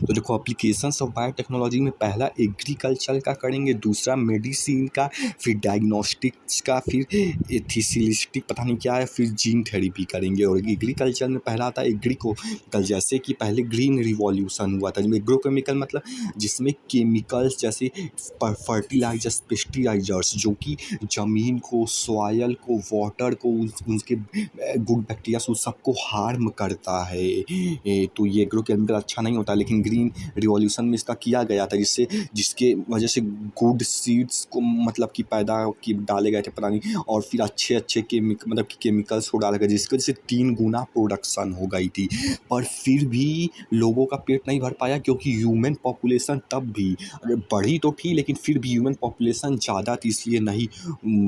तो देखो applications of biotechnology में पहला एग्रीकल्चर का करेंगे, दूसरा मेडिसिन का, फिर डायग्नोस्टिक्स का, फिर एथिकलिस्टिक पता नहीं क्या है, फिर जीन थेरेपी करेंगे। और एग्रीकल्चर में पहला आता है एग्रीको कल, जैसे कि पहले ग्रीन रिवॉल्यूशन हुआ था जिसमें एग्रोकेमिकल मतलब जिसमें केमिकल्स जैसे फर्टिलाइजर्स, पेस्टिसाइजर्स जो कि ज़मीन को, सॉयल को, वाटर को, उसके गुड बैक्टीरिया उस सबको हार्म करता है। तो ये एग्रोकेमिकल अच्छा नहीं होता, लेकिन ग्रीन रिवॉल्यूशन में इसका किया गया था जिसके वजह से गुड सीड्स को मतलब कि पैदा कि डाले गए थे पता नहीं, और फिर अच्छे मतलब कि केमिकल्स को डाला गया जिसकी वजह से 3 गुना प्रोडक्शन हो गई थी। पर फिर भी लोगों का पेट नहीं भर पाया, क्योंकि ह्यूमन पॉपुलेशन तब भी बढ़ी तो थी, लेकिन फिर भी ह्यूमन पॉपुलेशन ज़्यादा थी, इसलिए नहीं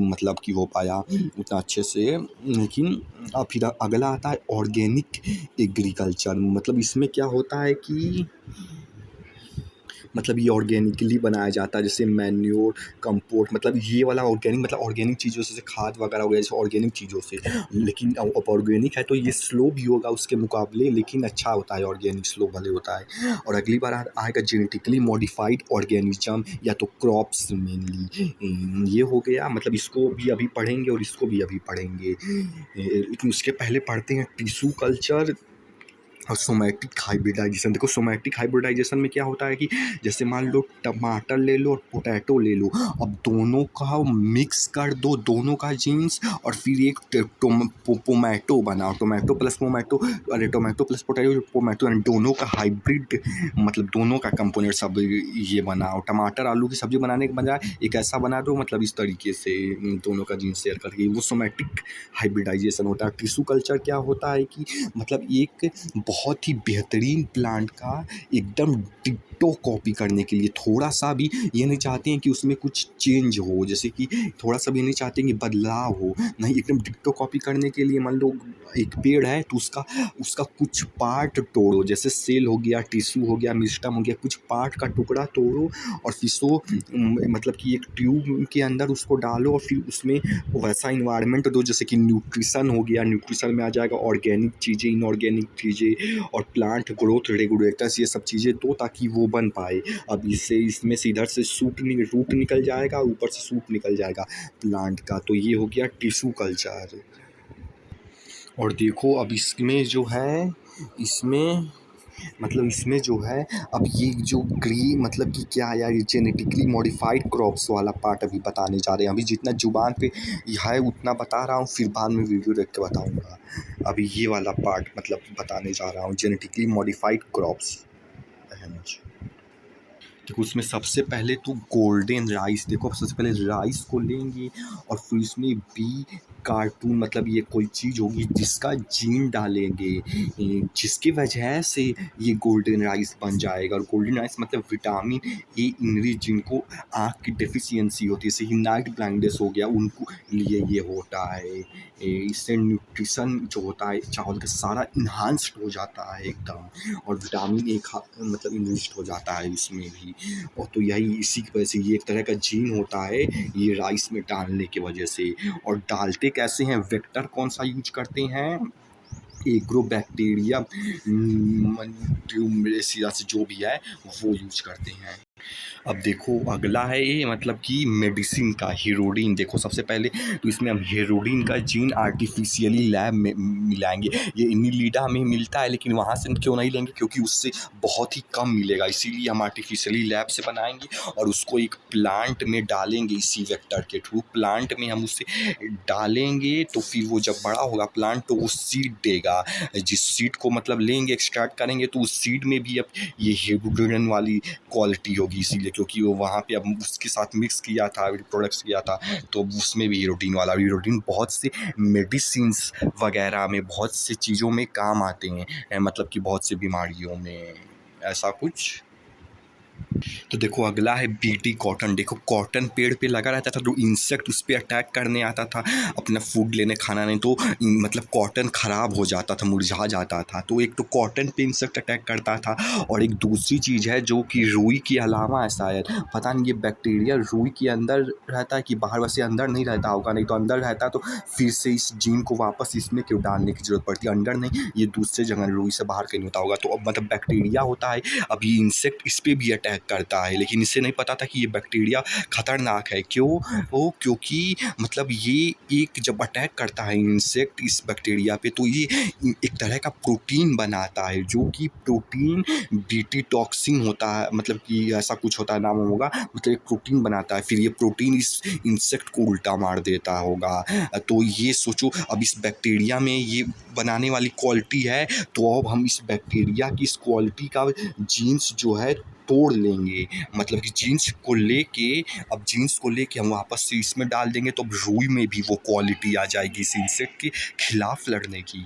मतलब कि हो पाया उतना अच्छे से। लेकिन अब फिर अगला आता है ऑर्गेनिक एग्रीकल्चर। मतलब इसमें क्या होता है कि मतलब ये ऑर्गेनिकली बनाया जाता है, जैसे मैन्योर, कंपोस्ट, मतलब ये वाला ऑर्गेनिक मतलब ऑर्गेनिक चीज़ों से, जैसे खाद वगैरह हो गया, जैसे ऑर्गेनिक चीज़ों से। लेकिन अब ऑर्गेनिक है तो ये स्लो भी होगा उसके मुकाबले, लेकिन अच्छा होता है ऑर्गेनिक, स्लो भले होता है। और अगली बार आएगा जेनेटिकली मॉडिफाइड ऑर्गेनिज्म या तो क्रॉप्स मेनली। ये हो गया, मतलब इसको भी अभी पढ़ेंगे और इसको भी अभी पढ़ेंगे। लेकिन उसके पहले पढ़ते हैं टिश्यू कल्चर और सोमैटिक हाइब्रिडाइजेशन। देखो सोमैटिक हाइब्रिडाइजेशन में क्या होता है कि जैसे मान लो टमाटर ले लो और पोटैटो ले लो, अब दोनों का मिक्स कर दो, दोनों का जीन्स, और फिर एक टोमेटो बनाओ, टोमेटो प्लस पोमैटो, अरे टोमेटो प्लस पोटैटो दोनों का हाइब्रिड, मतलब दोनों का कंपोनेंट सब ये बनाओ। टमाटर आलू की सब्जी बनाने के बजाय एक ऐसा बना दो, मतलब इस तरीके से दोनों का जीन्स शेयर करके, वो सोमैटिक हाइब्रिडाइजेशन होता है। टिश्यू कल्चर क्या होता है कि मतलब एक बहुत ही बेहतरीन प्लांट का एकदम डिट्टो कॉपी करने के लिए, थोड़ा सा भी ये नहीं चाहते हैं कि उसमें कुछ चेंज हो, जैसे कि थोड़ा सा भी नहीं चाहते हैं कि बदलाव हो, नहीं, एकदम डिट्टो कॉपी करने के लिए मान लो एक पेड़ है तो उसका कुछ पार्ट तोड़ो, जैसे सेल हो गया, टिश्यू हो गया, मिस्टम हो गया, कुछ पार्ट का टुकड़ा तोड़ो और फिर सो मतलब कि एक ट्यूब के अंदर उसको डालो और फिर उसमें वैसा इन्वायरमेंट दो, जैसे कि न्यूट्रिशन हो गया, न्यूट्रिशन में आ जाएगा ऑर्गेनिक चीज़ें, इनऑर्गेनिक चीज़ें और प्लांट ग्रोथ रेगुलेटर्स, ये सब चीज़ें दो ताकि वो बन पाए। अब इसमें से इधर से रूट निकल जाएगा, ऊपर से सूट निकल जाएगा प्लांट का। तो ये हो गया टिश्यू कल्चर। और देखो अब इसमें जो है, इसमें मतलब इसमें जो है, अब ये जो मतलब कि क्या है यार, ये जेनेटिकली मॉडिफाइड क्रॉप्स वाला पार्ट अभी बताने जा रहे हैं। अभी जितना जुबान पे है उतना बता रहा हूँ, फिर बाद में वीडियो देख के बताऊँगा। अभी ये वाला पार्ट मतलब बताने जा रहा हूँ, जेनेटिकली मॉडिफाइड क्रॉप्स। देखो उसमें सबसे पहले तो गोल्डन राइस, देखो सबसे पहले राइस को लेंगे और फिर उसमें बी कार्टून मतलब ये कोई चीज़ होगी जिसका जीन डालेंगे, जिसकी वजह से ये गोल्डन राइस बन जाएगा। और गोल्डन राइस मतलब विटामिन ए इनरिच, जिनको आँख की डेफिशिएंसी होती है, जैसे कि नाइट ब्लाइंडनेस हो गया, उनको लिए ये होता है। इससे न्यूट्रिशन जो होता है चावल का सारा इन्हांस्ड हो जाता है एकदम, और विटामिन ए मतलब इन्रिच्ड हो जाता है इसमें भी। और तो यही इसी की वजह से ये एक तरह का जीन होता है ये राइस में डालने की वजह से। और डालते कैसे हैं, वेक्टर कौन सा यूज करते हैं, एग्रोबैक्टीरियम ट्यूमरेसियस जो भी है वो यूज करते हैं। अब देखो अगला है ये मतलब कि मेडिसिन का हेरोडीन। देखो सबसे पहले तो इसमें हम हेरोडीन का जीन आर्टिफिशियली लैब में मिलाएंगे। ये इनिलीडा में मिलता है, लेकिन वहाँ से क्यों नहीं लेंगे, क्योंकि उससे बहुत ही कम मिलेगा, इसीलिए हम आर्टिफिशियली लैब से बनाएंगे और उसको एक प्लांट में डालेंगे। इसी वेक्टर के थ्रू प्लांट में हम उसे डालेंगे, तो फिर वो जब बड़ा होगा प्लांट तो वो सीड देगा। जिस सीड को मतलब लेंगे, एक्सट्रैक्ट करेंगे, तो उस सीड में भी अब ये हेरोडीन वाली क्वालिटी होगी, इसीलिए क्योंकि वो वहाँ पे अब उसके साथ मिक्स किया था, प्रोडक्ट्स किया था, तो उसमें भी हीरोडीन वाला। हीरोडीन बहुत से मेडिसिन्स वगैरह में, बहुत से चीज़ों में काम आते हैं, मतलब कि बहुत से बीमारियों में, ऐसा कुछ। तो देखो अगला है बीटी कॉटन। देखो कॉटन पेड़ पे लगा रहता था तो इंसेक्ट उस पे अटैक करने आता था अपना फूड लेने, खाना नहीं, तो मतलब कॉटन ख़राब हो जाता था, मुरझा जाता था। तो एक तो कॉटन पे इंसेक्ट अटैक करता था, और एक दूसरी चीज़ है जो कि रुई के अलावा है शायद, पता नहीं ये बैक्टीरिया रुई के अंदर रहता है कि बाहर, वैसे अंदर नहीं रहता होगा, नहीं तो अंदर रहता तो फिर से इस जीन को वापस इसमें क्यों डालने की ज़रूरत पड़ती है, अंदर नहीं, ये दूसरे जगह रुई से बाहर कहीं होता होगा। तो अब मतलब बैक्टीरिया होता है, अब ये इंसेक्ट इस पे भी अटैक करता है, लेकिन इसे नहीं पता था कि ये बैक्टीरिया खतरनाक है। क्यों? वो क्योंकि मतलब ये एक जब अटैक करता है इंसेक्ट इस बैक्टीरिया पे, तो ये एक तरह का प्रोटीन बनाता है, जो कि प्रोटीन बीटी टॉक्सिन होता है, मतलब कि ऐसा कुछ होता है, नाम होगा, मतलब एक प्रोटीन बनाता है, फिर ये प्रोटीन इस इंसेक्ट को उल्टा मार देता होगा। तो ये सोचो, अब इस बैक्टीरिया में ये बनाने वाली क्वालिटी है, तो अब हम इस बैक्टीरिया की इस क्वालिटी का जीन्स जो है तोड़ लेंगे, मतलब कि जीन्स को लेके, अब जीन्स को लेके हम वापस से इसमें डाल देंगे, तो अब रुई में भी वो क्वालिटी आ जाएगी इस इंसेक्ट के खिलाफ लड़ने की।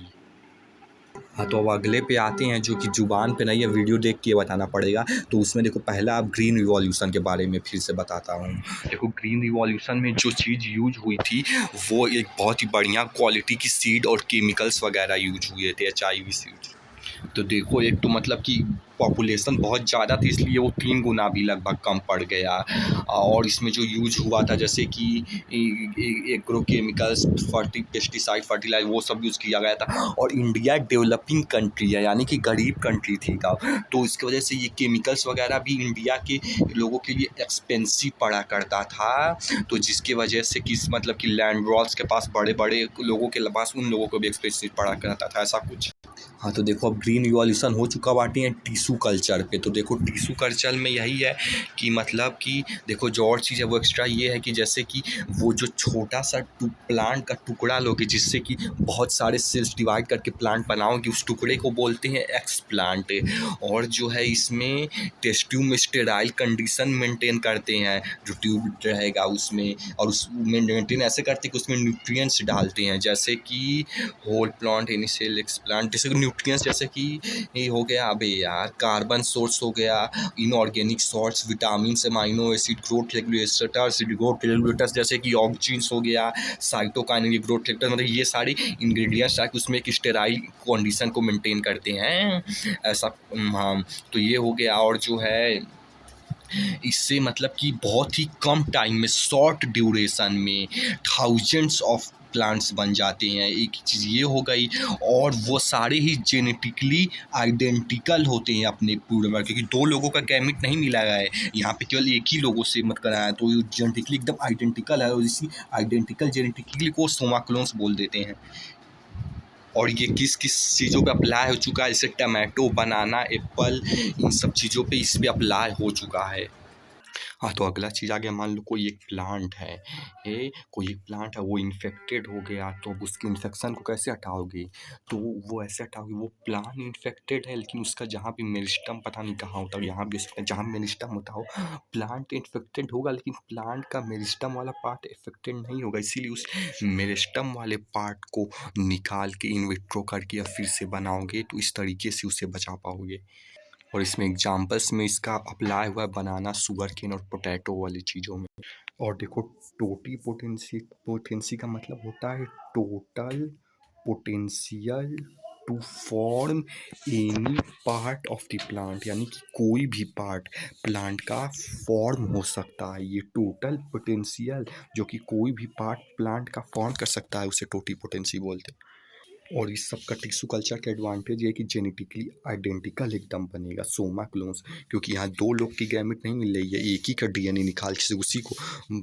हाँ, तो अब अगले पे आते हैं, जो कि ज़ुबान पे नहीं है, वीडियो देख के बताना पड़ेगा। तो उसमें देखो पहला अब ग्रीन रिवॉल्यूशन के बारे में फिर से बताता हूँ। देखो ग्रीन रिवॉल्यूशन में जो चीज़ यूज हुई थी, वो एक बहुत ही बढ़िया क्वालिटी की सीड और केमिकल्स वगैरह यूज हुए थे, HIV सीड्स। तो देखो एक तो मतलब कि पॉपुलेशन बहुत ज़्यादा थी, इसलिए वो 3 गुना भी लगभग कम पड़ गया। और इसमें जो यूज हुआ था, जैसे कि एग्रो केमिकल्स, पेस्टिसाइड, फर्टिलाइजर, वो सब यूज़ किया गया था। और इंडिया डेवलपिंग कंट्री है, यानी कि गरीब कंट्री थी तब, तो इसकी वजह से ये केमिकल्स वगैरह भी इंडिया के लोगों के लिए एक्सपेंसिव पड़ा करता था। तो जिसकी वजह से कि मतलब कि लैंड लॉर्ड्स के पास, बड़े बड़े लोगों के पास, उन लोगों को भी एक्सपेंसिव पड़ा करता था, ऐसा कुछ। हाँ, तो देखो अब ग्रीन रिवॉल्यूशन हो चुका बाटी है टिश्यू कल्चर पे। तो देखो टिश्यू कल्चर में यही है कि मतलब कि देखो जो और चीज़ है वो एक्स्ट्रा ये है कि जैसे कि वो जो छोटा सा प्लांट का टुकड़ा लोगे, जिससे कि बहुत सारे सेल्स डिवाइड करके प्लांट बनाओगे, उस टुकड़े को बोलते हैं एक्स प्लांट। और जो है इसमें टेस्ट ट्यूब में स्टेराइल कंडीशन मेंटेन करते हैं, जो ट्यूब रहेगा उसमें, और उसमें मेंटेन ऐसे करते हैं कि उसमें न्यूट्रिएंट्स डालते हैं, जैसे कि whole plant, initial explant, जैसे न्यूट्रिएंट्स, जैसे कि ये हो गया, अबे यार, कार्बन सोर्स हो गया, inorganic source, vitamin, amino acid, growth regulators जैसे कि ऑक्सीन्स हो गया, साइटोकाइनेटिक ग्रोथ रेगुलेटर, मतलब ये सारी इंग्रेडिएंट्स ताकि उसमें एक स्टेराइल कंडीशन को मेंटेन करते हैं, ऐसा। हाँ, तो ये हो गया। और जो है इससे मतलब कि बहुत ही कम टाइम में, शॉर्ट ड्यूरेशन में थाउजेंड्स ऑफ प्लांट्स बन जाते हैं। एक चीज़ ये हो गई, और वो सारे ही जेनेटिकली आइडेंटिकल होते हैं अपने पूरे में, क्योंकि 2 लोगों का गैमेट नहीं मिला है यहाँ पे, केवल एक ही लोगों से मत कराया है, तो ये जेनेटिकली एकदम आइडेंटिकल है, और इसी आइडेंटिकल जेनेटिकली को सोमा क्लोन्स बोल देते हैं। और ये किस किस चीज़ों पे अप्लाई हो चुका है, जैसे टमाटो, बनाना, एप्पल, इन सब चीज़ों पे इस पे अप्लाई हो चुका है। हाँ, तो अगला चीज़ आ गया, मान लो कोई एक प्लांट है, कोई एक प्लांट है, वो इन्फेक्टेड हो गया, तो अब उसकी इन्फेक्शन को कैसे हटाओगे? तो वो ऐसे हटाओगे, वो प्लांट इन्फेक्टेड है, लेकिन उसका जहाँ भी मेरिस्टम पता नहीं कहाँ होता है, यहाँ भी सकते हैं जहाँ मेरिस्टम होता हो, प्लांट इन्फेक्टेड होगा, लेकिन प्लांट का मेरिस्टम वाला पार्ट इफेक्टेड नहीं होगा, इसीलिए उस मेरिस्टम वाले पार्ट को निकाल के इन विट्रो करके या फिर से बनाओगे, तो इस तरीके से उसे बचा पाओगे। और इसमें एग्जाम्पल्स में इसका अप्लाई हुआ है बनाना, शुगर केन और पोटैटो वाली चीज़ों में। और देखो टोटी पोटेंसी का मतलब होता है total potential to form any part of the plant, यानी कि कोई भी पार्ट प्लांट का फॉर्म हो सकता है। ये टोटल पोटेंशियल, जो कि कोई भी पार्ट प्लांट का फॉर्म कर सकता है, उसे टोटी पोटेंसी बोलते हैं। और इस सब का टिश्यू कल्चर का एडवांटेज ये है कि जेनेटिकली आइडेंटिकल एकदम बनेगा, सोमा क्लोन्स, क्योंकि यहाँ 2 लोग की गैमेट नहीं मिल रही है, एक ही का DNA निकाल के उसी को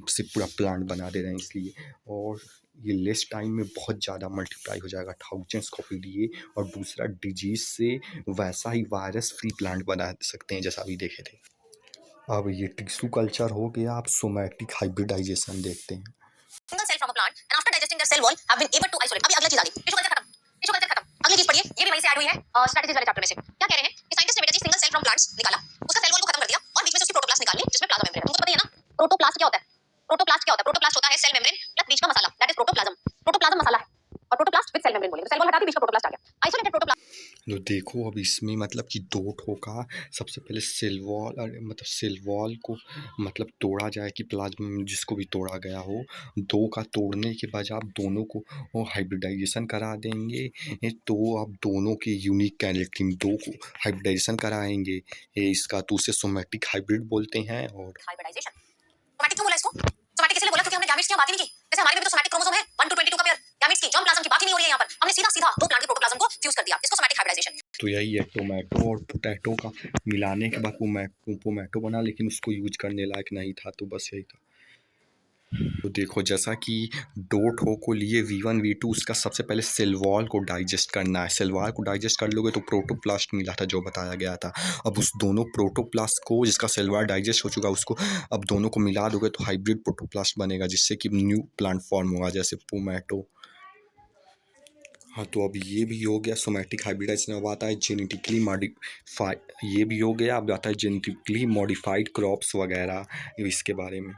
से पूरा प्लांट बना दे रहे हैं, इसलिए। और ये लेस टाइम में बहुत ज़्यादा मल्टीप्लाई हो जाएगा, थाउजेंड्स कॉपी दिए। और दूसरा, डिजीज से वैसा ही वायरस फ्री प्लांट बना सकते हैं, जैसा अभी देखे थे। अब ये टिश्यू कल्चर हो गया, आप सोमैटिक हाइब्रिडाइजेशन देखते हैं। single cell from a plant and after digesting their cell wall have been able to isolate। अभी अगला चीज आ गई, टिश्यू कल्चर खत्म, टिश्यू कल्चर खत्म। अगली चीज पढ़िए, ये भी वहीं से ऐड हुई है स्ट्रैटेजीज वाले चैप्टर में से। क्या कह रहे हैं कि साइंटिस्ट ने बेटा जी सिंगल सेल फ्रॉम प्लांट्स निकाला, उसका सेल वॉल को खत्म कर दिया और बीच में से उसकी प्रोटोप्लास्ट निकाल ली, जिसमें प्लाज्मा मेम्ब्रेन है। तुमको पता ही है ना प्रोटोप्लास्ट क्या होता है? प्रोटोप्लास्ट क्या होता है? प्रोटोप्लास्ट होता है सेल मेम्ब्रेन प्लस बीच का मसाला, दैट इज प्रोटोप्लाज्म। प्रोटोप्लाज्म मसाला है और प्रोटोप्लास्ट विद सेल मेम्ब्रेन बोलेंगे, तो सेल वॉल हटा दी, बीच में प्रोटोप्लास्ट आ गया। Isolated protoplast. तो देखो अब इसमें मतलब कि 2 ठो का सबसे पहले सेल वॉल मतलब सेल वॉल को मतलब तोड़ा जाए कि प्लाज्मा में जिसको भी तोड़ा गया हो, 2 का तोड़ने के बाद आप दोनों को वो हाइब्रिडाइजेशन करा देंगे। तो आप दोनों के यूनिक कैरेक्टरिंग 2 को हाइब्रिडाइजेशन कराएँगे। इसका तो उसे सोमैटिक हाइब्रिड बोलते हैं। और हाइब्रिडाइजेशन सोमैटिक क्यों बोला इसको? सोमैटिक इसलिए बोला क्योंकि हमने गैमेट्स की बात ही नहीं की। जैसे हमारे में भी तो सोमैटिक क्रोमोसोम है 1 to 22 का पेयर। गैमेट्स की जर्म प्लाज्म की बात ही नहीं हो रही है यहाँ पर। हमने सीधा सीधा 2 प्लांट के प्रोटोप्लाज्म को फ्यूज कर दिया। इसको सोमैटिक हाइब्रिडाइजेशन। तो यही है टोमेटो और पोटैटो का मिलाने के बाद पोमैटो बना, लेकिन उसको यूज करने लायक नहीं था, तो बस यही था। तो देखो जैसा कि 2 ठो को लिए V1 V2 उसका सबसे पहले सेल वॉल को डाइजेस्ट करना है। सेल वॉल को डाइजेस्ट कर लोगे तो प्रोटोप्लास्ट मिला था जो बताया गया था। अब उस दोनों प्रोटोप्लास्ट को जिसका सेल वॉल डाइजेस्ट हो चुका उसको अब दोनों को मिला दोगे तो हाइब्रिड प्रोटोप्लास्ट बनेगा, जिससे कि न्यू प्लांट फॉर्म होगा जैसे पोमैटो। हाँ, तो अब ये भी हो गया सोमैटिक हाइब्रिडाइजेशन। अब आता है जेनेटिकली मॉडिफाइड, ये भी हो गया। अब आता है जेनेटिकली मॉडिफाइड क्रॉप्स वगैरह, इसके बारे में।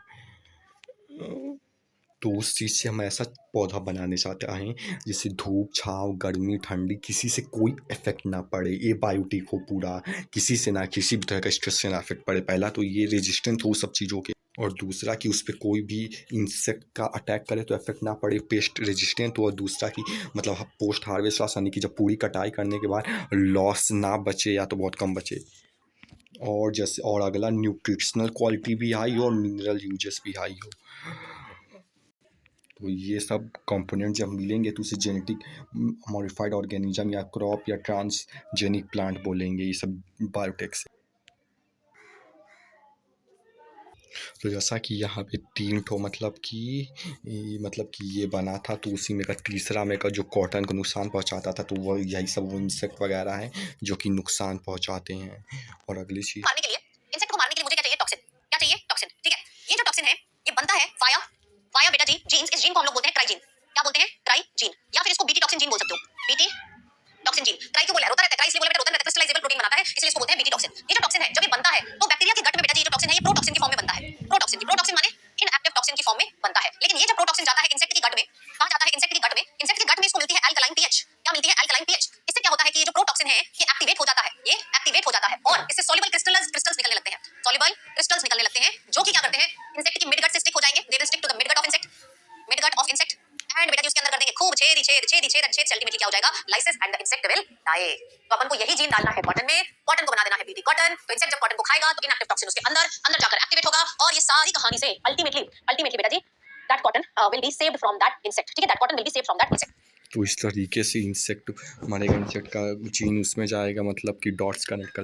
तो उस चीज़ से हम ऐसा पौधा बनाने चाहते हैं जिससे धूप छाँव गर्मी ठंडी किसी से कोई इफेक्ट ना पड़े, ये बायोटिक हो पूरा, किसी से ना किसी भी तरह का स्ट्रेस से ना इफेक्ट पड़े। पहला तो ये रेजिस्टेंट हो सब चीज़ों के, और दूसरा कि उस पर कोई भी इंसेक्ट का अटैक करे तो इफेक्ट ना पड़े, पेस्ट रेजिस्टेंट हो। और दूसरा कि मतलब पोस्ट हार्वेस्ट लॉस यानी कि जब पूरी कटाई करने के बाद लॉस ना बचे या तो बहुत कम बचे। और जैसे और अगला न्यूट्रिशनल क्वालिटी भी हाई हो और मिनरल यूजेस भी हाई हो। तो ये सब कंपोनेंट जब मिलेंगे तो उसे जेनेटिक मॉडिफाइड ऑर्गेनिज्म या क्रॉप या ट्रांसजेनिक प्लांट बोलेंगे, ये सब बायोटेक से। तो जैसा कि यहाँ पे 3 ठो मतलब कि ये बना था, तो उसी में का तीसरा में का जो कॉटन को नुकसान पहुँचाता था, तो वह यही सब वो इंसेक्ट वगैरह हैं जो कि नुकसान पहुँचाते हैं। और अगली चीज़ मारने के लिए इंसेक्ट को मारने के लिए मुझे क्या चाहिए? टॉक्सिन। क्या चाहिए? टॉक्सिन। ठीक है, ये जो टॉक्सिन है ये बनता है वाया बेटा जी जीन्स। इस जीन को हम लोग बोलते हैं ट्राइजीन। क्या बोलते हैं? ट्राइजीन, या फिर इसको बीटी टॉक्सिन जीन बोल सकते हो। BT toxin gene. ट्राई क्यों बोला है? रोता रहता है, ट्राई इसलिए बोला बेटा, रोता रहता है, क्रिस्टलाइजेबल प्रोटीन बनाता है, इसलिए इसको बोलते हैं बीटी टॉक्सिन। ये जो टॉक्सिन है जब ये बनता है तो बैक्टीरिया के गट में बेटा जी ये जो टॉक्सिन है ये प्रोटॉक्सिन की फॉर्म में बनता है। प्रोटॉक्सिन माने इनएक्टिव टॉक्सिन की फॉर्म में बनता है। लेकिन ये जब प्रोटॉक्सिन जाता है इंसेक्ट की गट में, कहां जाता है? इंसेक्ट की गट में। इंसेक्ट के गट में इसको मिलती है अल्कलाइन पीएच। क्या मिलती है? Alkaline pH. इससे क्या होता है कि ये जो प्रोटॉक्सिन है ये एक्टिवेट हो जाता है, ये एक्टिवेट हो जाता है और इससे सॉल्युबल क्रिस्टल्स निकलने लगते हैं। सॉल्युबल क्रिस्टल्स निकलने लगते हैं जो कि क्या करते हैं? इंसेक्ट की मिडगट से स्टिक हो जाएंगे। They will stick to the midgut of insect, midgut of insect, and बेटा जी उसके अंदर कर देंगे खूब छेद अल्टीमेटली क्या हो जाएगा? Lysis and the insect will die. तो अपन को यही जीन डालना है कॉटन में, कॉटन को बना देना है बीटी कॉटन। तो इंसेक्ट जब कॉटन को खाएगा तो इनएक्टिव टॉक्सिन उसके अंदर जाकर एक्टिवेट होगा और ये सारी कहानी से अल्टीमेटली बेटा जी that cotton will be saved from that insect. ठीक है, that cotton will be saved from that insect. तो इस तरीके से इंसेक्ट मारेगा, इंसेक्ट का जीन उसमें जाएगा, मतलब कि डॉट्स कनेक्ट कर